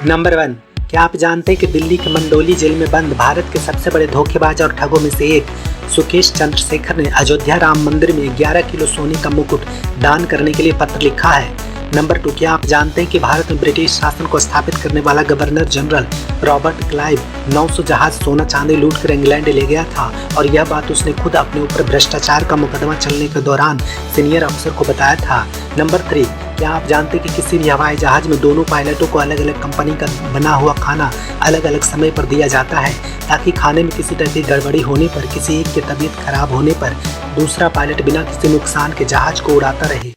Number 1। क्या आप जानते हैं कि दिल्ली के मंडोली जेल में बंद भारत के सबसे बड़े धोखेबाज और ठगों में से एक सुकेश चंद्रशेखर ने अयोध्या राम मंदिर में 11 किलो सोने का मुकुट दान करने के लिए पत्र लिखा है। नंबर 2। क्या आप जानते हैं कि भारत में ब्रिटिश शासन को स्थापित करने वाला गवर्नर जनरल रॉबर्ट क्लाइव 900 जहाज सोना चांदी लूट कर इंग्लैंड ले गया था और यह बात उसने खुद अपने ऊपर भ्रष्टाचार का मुकदमा चलने के दौरान सीनियर अफसर को बताया था। नंबर 3। क्या आप जानते हैं कि किसी भी हवाई जहाज में दोनों पायलटों को अलग अलग कंपनी का बना हुआ खाना अलग अलग समय पर दिया जाता है ताकि खाने में किसी तरह की गड़बड़ी होने पर किसी एक की तबीयत खराब होने पर दूसरा पायलट बिना किसी नुकसान के जहाज को उड़ाता रहे।